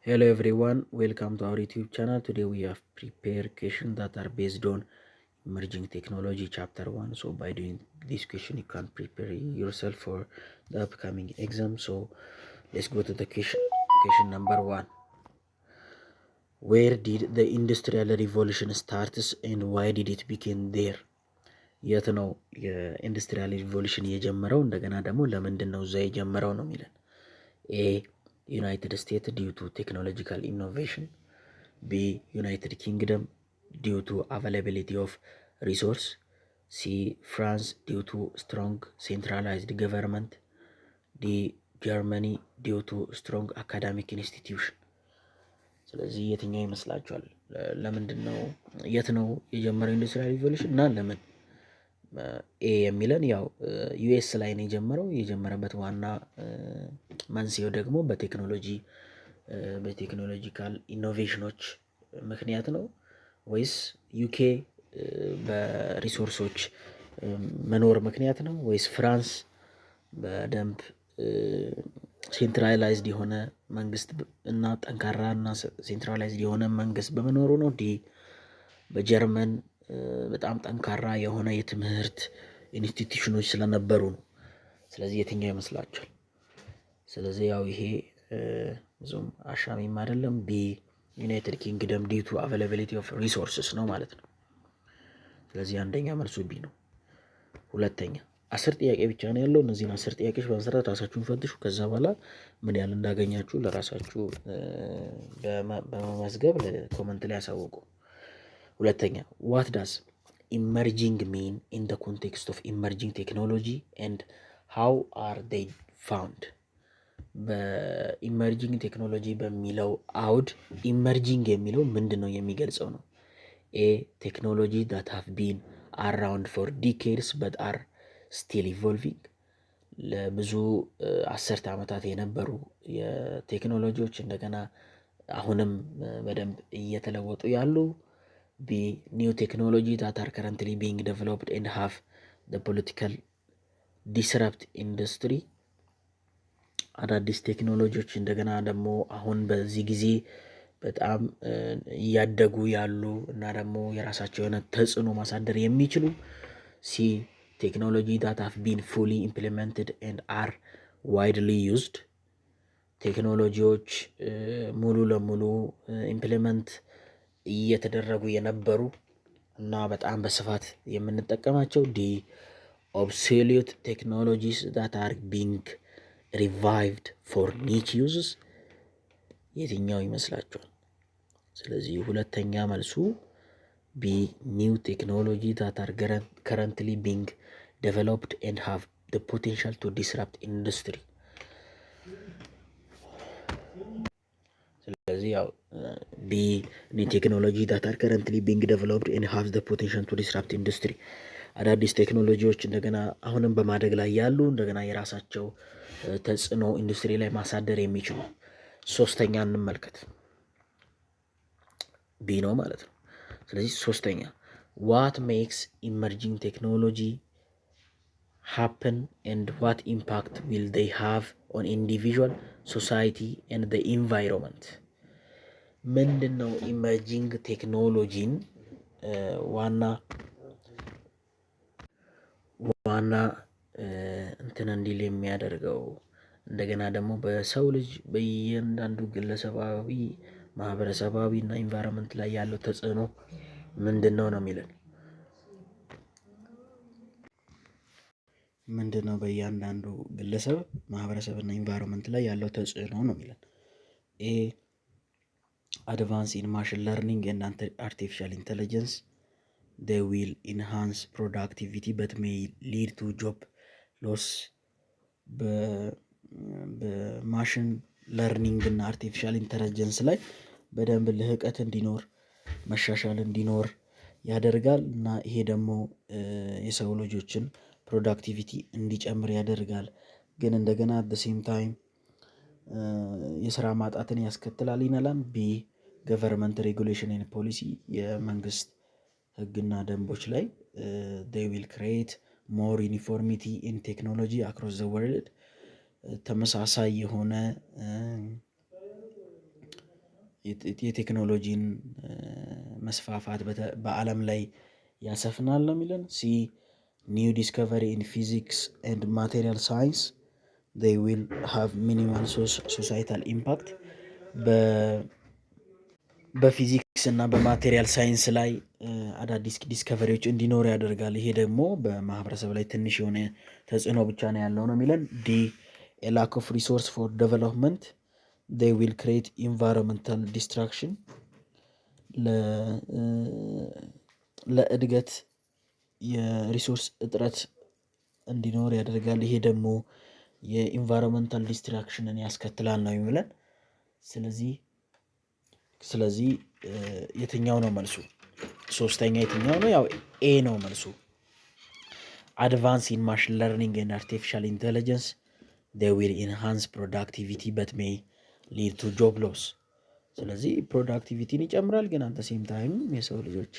Hello everyone, welcome to our YouTube channel. Today we have prepared questions that are based on emerging technology chapter 1. So by doing this question you can prepare yourself for the upcoming exam. So let's go to the question. Question number 1. Where did the industrial revolution start and why did it begin there? የት ነው የኢንዱስትሪያል ሪቮሉሽን የጀመረው? እንደገና ደግሞ ለምንድን ነው እዛ የጀመረው ነው የሚለን። ኤ ዩናይትድ ስቴትስ ዲዩ ቱ ቴክኖሎጂካል ኢኖቬሽን፣ ቢ ዩናይትድ ኪንግደም ዲዩ ቱ አቫይላቢሊቲ ኦፍ ሪሶርስ፣ ሲ ፍራንስ ዲዩ ቱ ስትሮንግ ሴንትራላይዝድ ገቨርንመንት፣ ዲ ጀርመኒ ዲዩ ቱ ስትሮንግ አካዳሚክ ኢንስቲትዩሽን። ስለዚህ የትኛው ይመስላችኋል? ለምንድን ነው የት ነው የጀመረው ኢንዱስትሪያል ሪቮሉሽን እና ለምን? ኤ የሚለን ያው ዩኤስ ላይ ነው የጀመረው። የጀመረበት ዋና መንስኤው ደግሞ በቴክኖሎጂካል ኢኖቬሽኖች ምክንያት ነው ወይስ ዩኬ በሪሶርሶች መኖር ምክንያት ነው ወይስ ፍራንስ በደንብ ሴንትራላይዝድ የሆነ መንግስት እና ጠንካራ እና ሴንትራላይዝድ የሆነ መንግስት በመኖሩ ነው? ዲ በጀርመን በጣም ጠንካራ የሆነ የትምህርት ኢንስቲትዩሽኖች ስለነበሩ ነው። ስለዚህ የትኛው ይመስላችኋል? ስለዚህ ያው ይሄ ብዙም አሻሚም አይደለም። ቢ ዩናይትድ ኪንግደም ዲዩ ቱ አቬይላቢሊቲ ኦፍ ሪሶርስስ ነው ማለት ነው። ስለዚህ አንደኛ መልሱ ቢ ነው። ሁለተኛ 10 ጥያቄ ብቻ ነው ያለው። እነዚህን 10 ጥያቄዎች በመስራት ራሳችሁን ፈትሹ። ከዛ በኋላ ምን ያህል እንዳገኛችሁ ለራሳችሁ በመመዝገብ ኮመንት ላይ ያሳውቁ። ሁለተኛ ዋት ዳዝ ኢመርጂንግ ሚን ኢን ደ ኮንቴክስት ኦፍ ኢመርጂንግ ቴክኖሎጂ ኤንድ ሃው አር ዴይ ፋውንድ? በኢመርጂንግ ቴክኖሎጂ በሚለው አውድ ኢመርጂንግ የሚለው ምንድን ነው የሚገልጸው ነው? ኤ ቴክኖሎጂ ዳት ሃቭ ቢን አራውንድ ፎር ዲኬድስ በት አር ስቲል ኢቮልቪንግ፣ ለብዙ አስርተ ዓመታት የነበሩ የቴክኖሎጂዎች እንደገና አሁንም በደንብ እየተለወጡ ያሉ። ቢ ኒው ቴክኖሎጂ ዳት አር ከረንትሊ ቢንግ ዴቨሎፕድ ኤንድ ሃቭ ዘ ፖለቲካል ዲስረፕት ኢንዱስትሪ፣ አዳዲስ ቴክኖሎጂዎች እንደገና ደግሞ አሁን በዚህ ጊዜ በጣም እያደጉ ያሉ እና ደግሞ የራሳቸው የሆነ ተጽዕኖ ማሳደር የሚችሉ። ሲ ቴክኖሎጂ ዳት ሃቭ ቢን ፉሊ ኢምፕሊመንትድ ኤንድ አር ዋይድሊ ዩዝድ፣ ቴክኖሎጂዎች ሙሉ ለሙሉ ኢምፕሊመንት እየተደረጉ የነበሩ እና በጣም በስፋት የምንጠቀማቸው። ዲ ኦብሶሌት ቴክኖሎጂስ ዳት አር ቢንግ ሪቫይቭድ ፎር ኒች ዩዝስ። የትኛው ይመስላችኋል? ስለዚህ ሁለተኛ መልሱ ቢ ኒው ቴክኖሎጂ ዳት አር ከረንትሊ ቢንግ ዴቨሎፕድ ኤንድ ሃቭ the potential to disrupt industry። ስለዚህ ያው ቢ ኒው ቴክኖሎጂ ዳት አር ከረንትሊ ቢንግ ዴቨሎፕድ ኤንድ ሃቭ the potential to disrupt industry፣ አዳዲስ ቴክኖሎጂዎች እንደገና አሁንም በማደግ ላይ ያሉ እንደገና የራሳቸው ተጽዕኖ ኢንዱስትሪ ላይ ማሳደር የሚችሉ። ሶስተኛ እንመልከት። ቢ ነው ማለት ነው። ስለዚህ ሶስተኛ ዋት ሜክስ ኢመርጂንግ ቴክኖሎጂ happen and what impact will they have on individual society and the environment? ምንድን ነው ኢመርጂንግ ቴክኖሎጂን ዋና እንትን እንዲል የሚያደርገው እንደገና ደግሞ በሰው ልጅ በእያንዳንዱ ግለሰባዊ ማህበረሰባዊ እና ኢንቫይሮንመንት ላይ ያለው ተጽዕኖ ምንድን ነው የሚለን። ምንድን ነው በእያንዳንዱ ግለሰብ ማህበረሰብ እና ኢንቫይሮንመንት ላይ ያለው ተጽዕኖ ነው የሚለን። ኤ አድቫንስ ኢን ማሽን ለርኒንግ ኤንድ አርቲፊሻል ኢንቴሊጀንስ they will enhance productivity but may lead to job loss። በማሽን ለርኒንግ እና አርቲፊሻል ኢንተለጀንስ ላይ በደንብ ልህቀት እንዲኖር መሻሻል እንዲኖር ያደርጋል እና ይሄ ደግሞ የሰው ልጆችን ፕሮዳክቲቪቲ እንዲጨምር ያደርጋል። ግን እንደገና አት ዘ ሴም ታይም የስራ ማጣትን ያስከትላል ይነላል። ቢ ገቨርንመንት ሬጉሌሽን ኤንድ ፖሊሲ፣ የመንግስት ህግና ደንቦች ላይ they will create more uniformity in technology across the world፣ ተመሳሳይ የሆነ የቴክኖሎጂን መስፋፋት በዓለም ላይ ያሰፍናል ነው የሚለን። ሲ ኒው ዲስከቨሪ ኢን ፊዚክስ ኤንድ ማቴሪያል ሳይንስ they will have minimal societal impact በፊዚክስ እና በማቴሪያል ሳይንስ ላይ አዳዲስ ዲስከቨሪዎች እንዲኖሩ ያደርጋል። ይሄ ደግሞ በማህበረሰብ ላይ ትንሽ የሆነ ተጽዕኖ ብቻ ነው ያለው ነው የሚለን። ዲ a lack of resource for development they will create environmental destruction ለእድገት የሪሶርስ እጥረት እንዲኖር ያደርጋል። ይሄ ደግሞ የኢንቫይሮንመንታል ዲስትራክሽንን ያስከትላል ነው የሚለን። ስለዚህ የትኛው ነው መልሱ? ሶስተኛ የትኛው ነው? ያው ኤ ነው መልሱ። አድቫንስ ኢን ማሽን ለርኒንግ ኤንድ አርቲፊሻል ኢንቴሊጀንስ they will enhance productivity but may lead to job loss። ስለዚህ ፕሮዳክቲቪቲን ይጨምራል፣ ግን አት ሴም ታይም የሰው ልጆች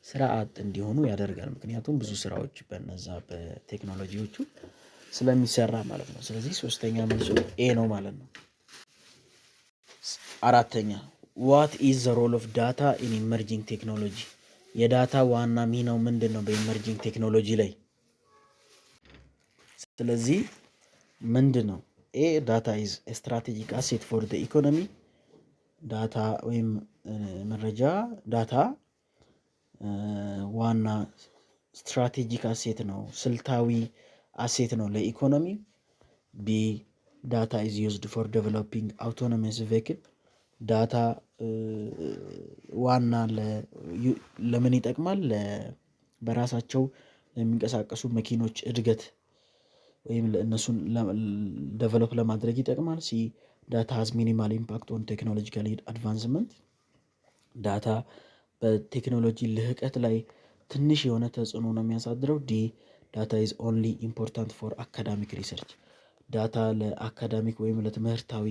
ስራ አጥ እንዲሆኑ ያደርጋል። ምክንያቱም ብዙ ስራዎች በነዛ በቴክኖሎጂዎቹ ስለሚሰራ ማለት ነው። ስለዚህ ሶስተኛ መልሱ ኤ ነው ማለት ነው። አራተኛ ዋት ኢዝ ዘ ሮል ኦፍ ዳታ ኢን ኢመርጂንግ ቴክኖሎጂ? የዳታ ዋና ሚናው ምንድን ነው በኢመርጂንግ ቴክኖሎጂ ላይ? ስለዚህ ምንድን ነው? ኤ ዳታ ኢዝ ስትራቴጂክ አሴት ፎር ዘ ኢኮኖሚ። ዳታ ወይም መረጃ ዳታ ዋና ስትራቴጂክ አሴት ነው፣ ስልታዊ አሴት ነው ለኢኮኖሚ። ቢ ዳታ ኢዝ ዩዝድ ፎር ዴቨሎፒንግ አውቶኖመስ ቬሂክል። ዳታ ዋና ለምን ይጠቅማል? በራሳቸው ለሚንቀሳቀሱ መኪኖች እድገት ወይም እነሱን ዴቨሎፕ ለማድረግ ይጠቅማል። ሲ ዳታ ሃዝ ሚኒማል ኢምፓክት ኦን ቴክኖሎጂካል አድቫንስመንት። ዳታ በቴክኖሎጂ ልህቀት ላይ ትንሽ የሆነ ተጽዕኖ ነው የሚያሳድረው። ዲ ዳታ ኢዝ ኦንሊ ኢምፖርታንት ፎር አካዳሚክ ሪሰርች። ዳታ ለአካዳሚክ ወይም ለትምህርታዊ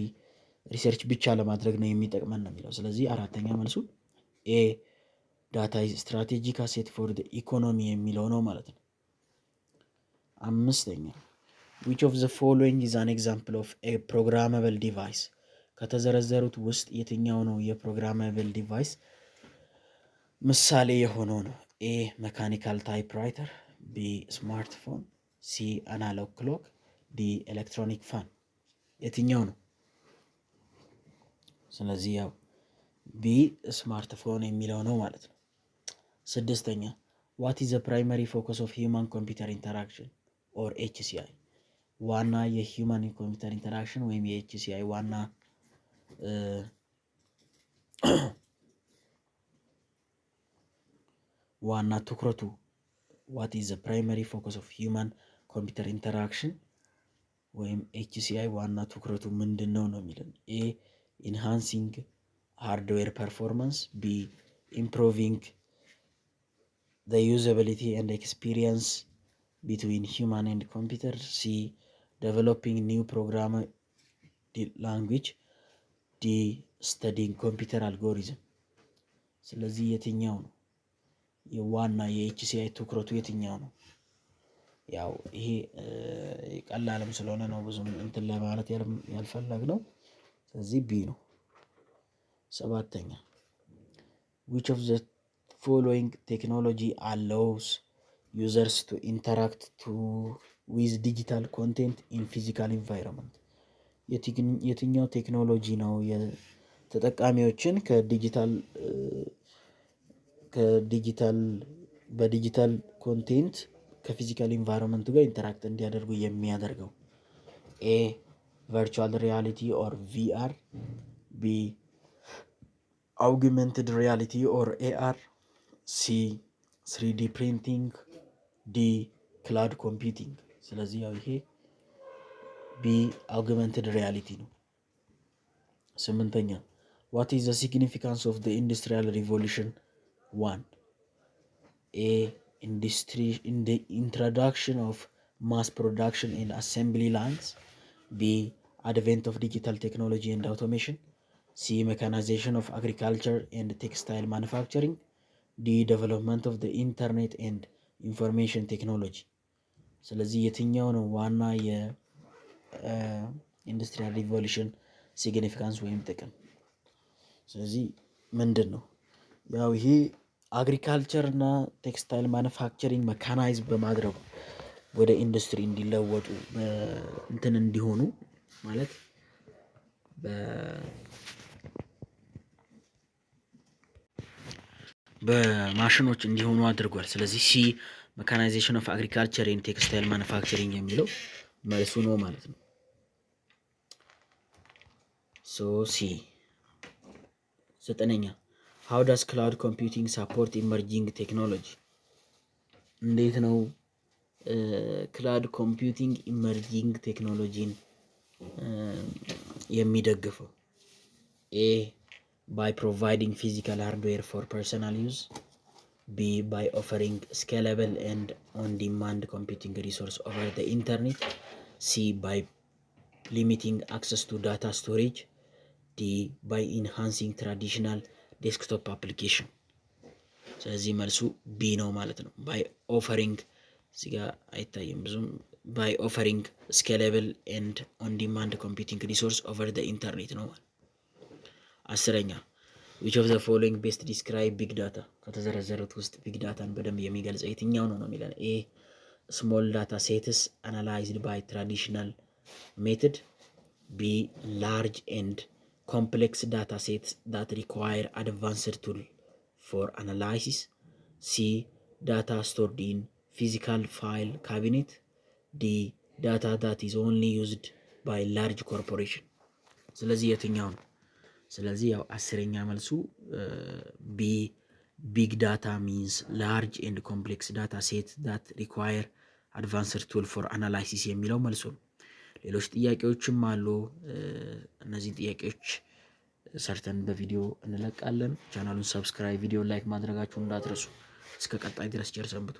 ሪሰርች ብቻ ለማድረግ ነው የሚጠቅመን ነው የሚለው። ስለዚህ አራተኛ መልሱ ኤ ዳታ ኢዝ ስትራቴጂክ አሴት ፎር ኢኮኖሚ የሚለው ነው ማለት ነው። አምስተኛ which of the following is an example of a programmable device? ከተዘረዘሩት ውስጥ የትኛው ነው የፕሮግራማብል ዲቫይስ ምሳሌ የሆነው ነው? ኤ መካኒካል ታይፕራይተር፣ ቢ ስማርትፎን፣ ሲ አናሎግ ክሎክ፣ ዲ ኤሌክትሮኒክ ፋን። የትኛው ነው? ስለዚህ ያው ቢ ስማርትፎን የሚለው ነው ማለት ነው። ስድስተኛ ዋት ኢዝ ዘ ፕራይመሪ ፎከስ ኦፍ ሂውማን ኮምፒውተር ኢንተራክሽን ኦር ኤችሲአይ? ዋና የሂውማን ኮምፒውተር ኢንተራክሽን ወይም የኤችሲአይ ዋና ትኩረቱ ዋት ኢዝ ዘ ፕራይመሪ ፎከስ ኦፍ ሂውማን ኮምፒውተር ኢንተራክሽን ወይም ኤችሲአይ ዋና ትኩረቱ ምንድን ነው ነው የሚለን። ኤ ኢንሃንሲንግ ሃርድዌር ፐርፎርማንስ፣ ቢ ኢምፕሮቪንግ ዘ ዩዛቢሊቲ ኤንድ ኤክስፒሪየንስ ቢትዊን ሂውማን ኤንድ ኮምፒውተር፣ ሲ ዴቨሎፒንግ ኒው ፕሮግራም ላንጉጅ፣ ዲ ስተዲንግ ኮምፒውተር አልጎሪዝም። ስለዚህ የትኛው ነው የዋና የኤችሲአይ ትኩረቱ የትኛው ነው? ያው ይሄ ቀላልም ስለሆነ ነው ብዙም እንትን ለማለት ያልፈለግ ነው። ስለዚህ ቢ ነው። ሰባተኛ which of the following technology allows users to interact with digital content in physical environment? የትኛው ቴክኖሎጂ ነው ተጠቃሚዎችን በዲጂታል ኮንቴንት ከፊዚካል ኢንቫይሮንመንቱ ጋር ኢንተራክት እንዲያደርጉ የሚያደርገው? ኤ ቨርቹዋል ሪያሊቲ ኦር ቪአር፣ ቢ አውግመንትድ ሪያሊቲ ኦር ኤአር፣ ሲ ስሪዲ ፕሪንቲንግ፣ ዲ ክላውድ ኮምፒውቲንግ። ስለዚህ ያው ይሄ ቢ አውግመንትድ ሪያሊቲ ነው። ስምንተኛ ዋት ኢዝ ዘ ሲግኒፊካንስ ኦፍ ዘ ኢንዱስትሪያል ሪቮሉሽን 1? ኤ ኢንዱስትሪ ኢን ዘ ኢንትሮዳክሽን ኦፍ ማስ ፕሮዳክሽን ኤንድ አሴምብሊ ላይንስ፣ ቢ አድቬንት ኦፍ ዲጂታል ቴክኖሎጂ ኤንድ አውቶሜሽን፣ ሲ ሜካናይዜሽን ኦፍ አግሪካልቸር ኤንድ ቴክስታይል ማኑፋክቸሪንግ፣ ዲ ዴቨሎፕመንት ኦፍ ዘ ኢንተርኔት ኤንድ ኢንፎርሜሽን ቴክኖሎጂ። ስለዚህ የትኛው ነው ዋና የኢንዱስትሪያል ሪቮሉሽን ሲግኒፊካንስ ወይም ጥቅም? ስለዚህ ምንድን ነው ያው ይሄ አግሪካልቸር እና ቴክስታይል ማኑፋክቸሪንግ መካናይዝ በማድረጉ ወደ ኢንዱስትሪ እንዲለወጡ እንትን እንዲሆኑ ማለት በማሽኖች እንዲሆኑ አድርጓል። ስለዚህ ሲ መካናይዜሽን ኦፍ አግሪካልቸር ኤንድ ቴክስታይል ማኑፋክቸሪንግ የሚለው መልሱ ነው ማለት ነው። ሶ ሲ 9ኛ ሃው ዳስ ክላውድ ኮምፒውቲንግ ሳፖርት ኢመርጂንግ ቴክኖሎጂ? እንዴት ነው ክላውድ ኮምፒውቲንግ ኢመርጂንግ ቴክኖሎጂን የሚደግፈው? ኤ by providing physical hardware for personal use, B by offering scalable and on-demand computing resource over the internet, C by limiting access to data storage, D by enhancing traditional desktop application። ስለዚህ መልሱ ቢ ነው ማለት ነው። by offering እዚህ ጋር አይታይም ብዙም by offering scalable and on-demand computing resource over the internet ነው ማለት። 10ኛ which of the following best describe big data? ከተዘረዘሩት ውስጥ ቢግ ዳታን በደንብ የሚገልጸው የትኛው ነው የሚለን? ኤ small data sets analyzed by traditional method, B large and complex data sets that require advanced tool for analysis, C data stored in physical file cabinet, D data that is only used by large corporation። ስለዚህ የትኛው ነው? ስለዚህ ያው 10ኛ መልሱ ቢ ቢግ ዳታ ሚንስ ላርጅ ኤንድ ኮምፕሌክስ ዳታ ሴት ዳት ሪኳየር አድቫንስድ ቱል ፎር አናላይሲስ የሚለው መልሱ ነው። ሌሎች ጥያቄዎችም አሉ። እነዚህን ጥያቄዎች ሰርተን በቪዲዮ እንለቃለን። ቻናሉን ሰብስክራይብ፣ ቪዲዮ ላይክ ማድረጋችሁን እንዳትረሱ። እስከ ቀጣይ ድረስ ቸር ሰንብቱ።